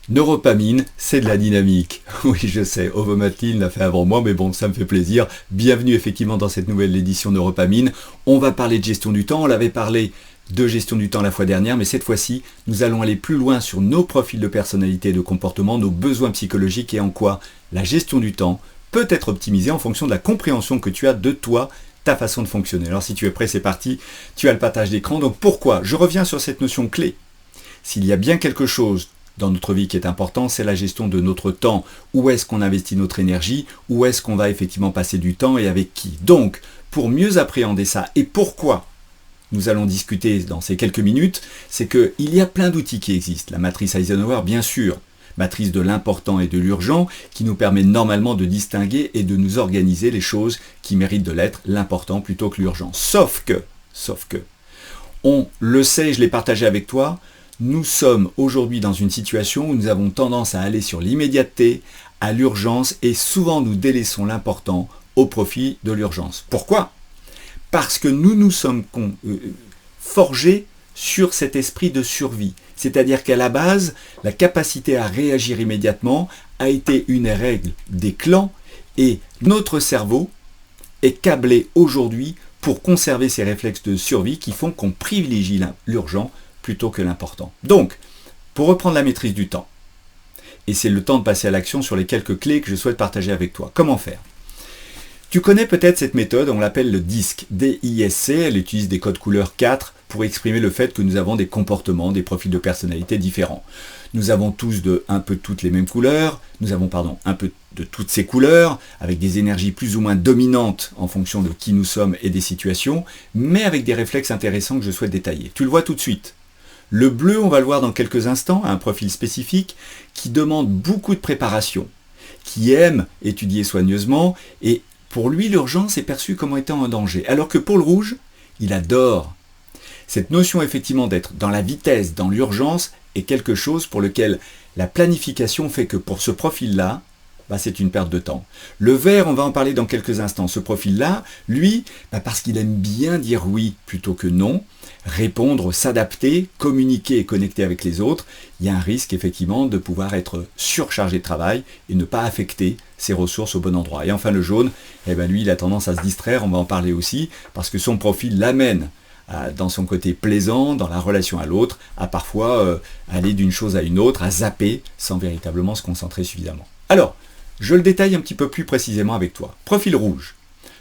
Neuropamine, c'est de la dynamique. Oui, je sais, Ovomatine l'a fait avant moi, mais bon, ça me fait plaisir. Bienvenue effectivement dans cette nouvelle édition Neuropamine. On va parler de gestion du temps. On l'avait parlé de gestion du temps la fois dernière, mais cette fois-ci, nous allons aller plus loin sur nos profils de personnalité et de comportement, nos besoins psychologiques et en quoi la gestion du temps peut être optimisée en fonction de la compréhension que tu as de toi, ta façon de fonctionner. Alors si tu es prêt, c'est parti. Tu as le partage d'écran. Donc pourquoi? Je reviens sur cette notion clé. S'il y a bien quelque chose dans notre vie qui est important, c'est la gestion de notre temps. Où est-ce qu'on investit notre énergie? Où est-ce qu'on va effectivement passer du temps et avec qui? Donc, pour mieux appréhender ça et pourquoi nous allons discuter dans ces quelques minutes, c'est qu'il y a plein d'outils qui existent. La matrice Eisenhower, bien sûr, matrice de l'important et de l'urgent, qui nous permet normalement de distinguer et de nous organiser les choses qui méritent de l'être, l'important plutôt que l'urgent. Sauf que, on le sait, je l'ai partagé avec toi, nous sommes aujourd'hui dans une situation où nous avons tendance à aller sur l'immédiateté, à l'urgence, et souvent nous délaissons l'important au profit de l'urgence. Pourquoi? Parce que nous nous sommes forgés sur cet esprit de survie. C'est-à-dire qu'à la base, la capacité à réagir immédiatement a été une règle des clans, et notre cerveau est câblé aujourd'hui pour conserver ces réflexes de survie qui font qu'on privilégie l'urgent plutôt que l'important. Donc, pour reprendre la maîtrise du temps, et c'est le temps de passer à l'action sur les quelques clés que je souhaite partager avec toi. Comment faire? Tu connais peut-être cette méthode, on l'appelle le DISC, D-I-S-C, elle utilise des codes couleurs 4 pour exprimer le fait que nous avons des comportements, des profils de personnalité différents. Nous avons tous un peu toutes les mêmes couleurs, nous avons un peu de toutes ces couleurs, avec des énergies plus ou moins dominantes en fonction de qui nous sommes et des situations, mais avec des réflexes intéressants que je souhaite détailler. Tu le vois tout de suite. Le bleu, on va le voir dans quelques instants, a un profil spécifique qui demande beaucoup de préparation, qui aime étudier soigneusement, et pour lui, l'urgence est perçue comme étant un danger. Alors que pour le rouge, il adore. Cette notion effectivement d'être dans la vitesse, dans l'urgence, est quelque chose pour lequel la planification fait que pour ce profil-là, c'est une perte de temps. Le vert, on va en parler dans quelques instants. Ce profil-là, lui, parce qu'il aime bien dire oui plutôt que non, répondre, s'adapter, communiquer et connecter avec les autres, il y a un risque effectivement de pouvoir être surchargé de travail et ne pas affecter ses ressources au bon endroit. Et enfin le jaune, lui, il a tendance à se distraire, on va en parler aussi, parce que son profil l'amène dans son côté plaisant, dans la relation à l'autre, à parfois aller d'une chose à une autre, à zapper sans véritablement se concentrer suffisamment. Alors, je le détaille un petit peu plus précisément avec toi. Profil rouge.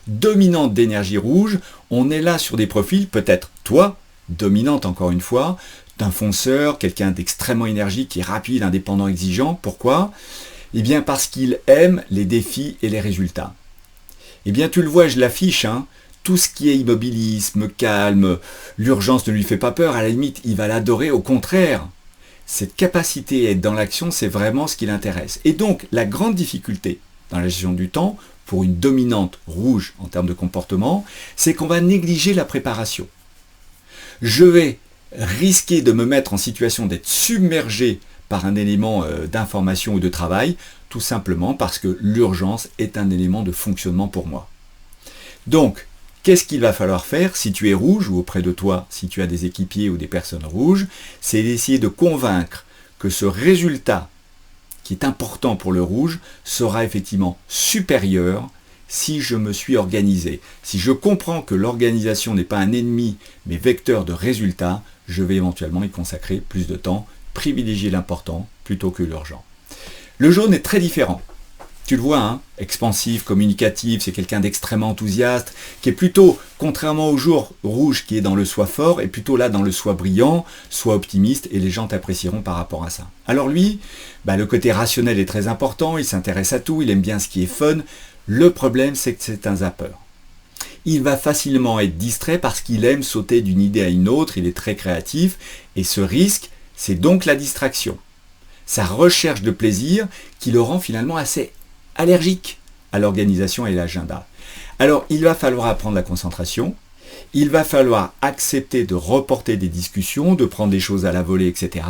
Dominante d'énergie rouge, on est là sur des profils, peut-être toi, dominante encore une fois, d'un fonceur, quelqu'un d'extrêmement énergique, et rapide, indépendant, exigeant. Pourquoi? Eh bien parce qu'il aime les défis et les résultats. Eh bien tu le vois, je l'affiche, tout ce qui est immobilisme, calme, l'urgence ne lui fait pas peur, à la limite il va l'adorer, au contraire. Cette capacité à être dans l'action, c'est vraiment ce qui l'intéresse. Et donc, la grande difficulté dans la gestion du temps, pour une dominante rouge en termes de comportement, c'est qu'on va négliger la préparation. Je vais risquer de me mettre en situation d'être submergé par un élément d'information ou de travail, tout simplement parce que l'urgence est un élément de fonctionnement pour moi. Donc, qu'est-ce qu'il va falloir faire si tu es rouge ou auprès de toi, si tu as des équipiers ou des personnes rouges, c'est d'essayer de convaincre que ce résultat qui est important pour le rouge sera effectivement supérieur si je me suis organisé. Si je comprends que l'organisation n'est pas un ennemi mais vecteur de résultats, je vais éventuellement y consacrer plus de temps, privilégier l'important plutôt que l'urgent. Le jaune est très différent. Tu le vois, expansif, communicatif, c'est quelqu'un d'extrêmement enthousiaste, qui est plutôt, contrairement au jour rouge qui est dans le soi fort, est plutôt là dans le soi brillant, soi optimiste, et les gens t'apprécieront par rapport à ça. Alors lui, le côté rationnel est très important, il s'intéresse à tout, il aime bien ce qui est fun. Le problème, c'est que c'est un zappeur. Il va facilement être distrait parce qu'il aime sauter d'une idée à une autre, il est très créatif, et ce risque, c'est donc la distraction. Sa recherche de plaisir qui le rend finalement assez allergique à l'organisation et l'agenda. Alors, il va falloir apprendre la concentration, il va falloir accepter de reporter des discussions, de prendre des choses à la volée, etc.,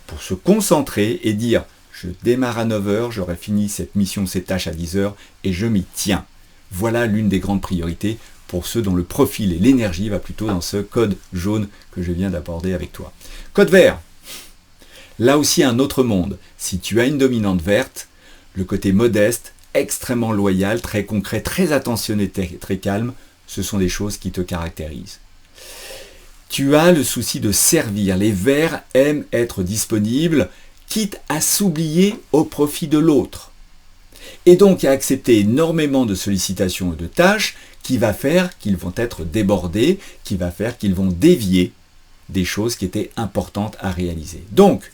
pour se concentrer et dire « je démarre à 9 heures, j'aurai fini cette mission, cette tâche à 10 heures, et je m'y tiens ». Voilà l'une des grandes priorités pour ceux dont le profil et l'énergie va plutôt dans ce code jaune que je viens d'aborder avec toi. Code vert. Là aussi, un autre monde. Si tu as une dominante verte, le côté modeste, extrêmement loyal, très concret, très attentionné, très calme, ce sont des choses qui te caractérisent. Tu as le souci de servir. Les verts aiment être disponibles, quitte à s'oublier au profit de l'autre. Et donc à accepter énormément de sollicitations et de tâches qui va faire qu'ils vont être débordés, qui va faire qu'ils vont dévier des choses qui étaient importantes à réaliser. Donc,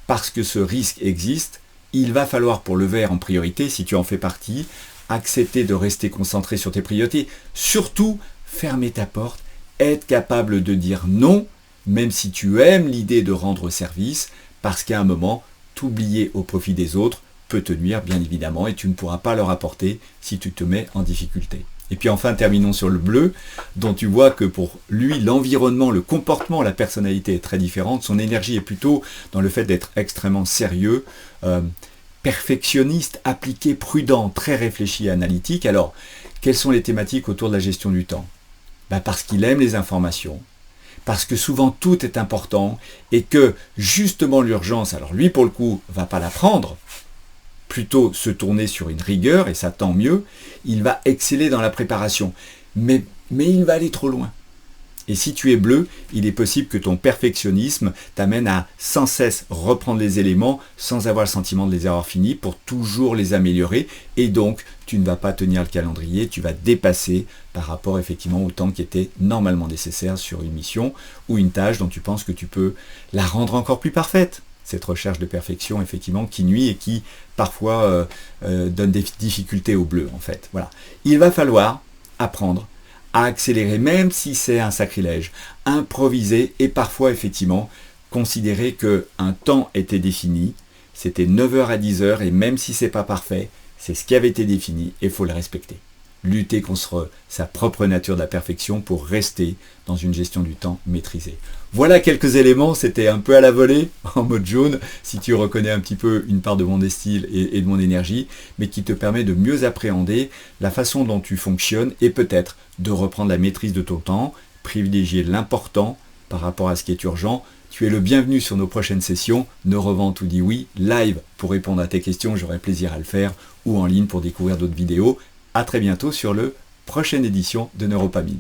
parce que ce risque existe, il va falloir pour le vert en priorité, si tu en fais partie, accepter de rester concentré sur tes priorités, surtout fermer ta porte, être capable de dire non, même si tu aimes l'idée de rendre service, parce qu'à un moment, t'oublier au profit des autres peut te nuire bien évidemment et tu ne pourras pas leur apporter si tu te mets en difficulté. Et puis enfin, terminons sur le bleu, dont tu vois que pour lui, l'environnement, le comportement, la personnalité est très différente. Son énergie est plutôt dans le fait d'être extrêmement sérieux, perfectionniste, appliqué, prudent, très réfléchi et analytique. Alors, quelles sont les thématiques autour de la gestion du temps ? Parce qu'il aime les informations, parce que souvent tout est important et que justement l'urgence, alors lui pour le coup, va pas la prendre, plutôt se tourner sur une rigueur, et ça tant mieux, il va exceller dans la préparation. Mais il va aller trop loin. Et si tu es bleu, il est possible que ton perfectionnisme t'amène à sans cesse reprendre les éléments sans avoir le sentiment de les avoir finis pour toujours les améliorer. Et donc, tu ne vas pas tenir le calendrier, tu vas dépasser par rapport effectivement au temps qui était normalement nécessaire sur une mission ou une tâche dont tu penses que tu peux la rendre encore plus parfaite. Cette recherche de perfection, effectivement, qui nuit et qui, parfois, donne des difficultés au bleu, en fait. Voilà. Il va falloir apprendre à accélérer, même si c'est un sacrilège, improviser et parfois, effectivement, considérer qu'un temps était défini, c'était 9h à 10h, et même si c'est pas parfait, c'est ce qui avait été défini, et il faut le respecter. Lutter contre sa propre nature de la perfection pour rester dans une gestion du temps maîtrisée. Voilà quelques éléments, c'était un peu à la volée, en mode jaune, si tu reconnais un petit peu une part de mon style et de mon énergie, mais qui te permet de mieux appréhender la façon dont tu fonctionnes et peut-être de reprendre la maîtrise de ton temps, privilégier l'important par rapport à ce qui est urgent. Tu es le bienvenu sur nos prochaines sessions, Neurevente ou Dis Oui, live pour répondre à tes questions, j'aurai plaisir à le faire, ou en ligne pour découvrir d'autres vidéos. À très bientôt sur le prochaine édition de Neuropamine.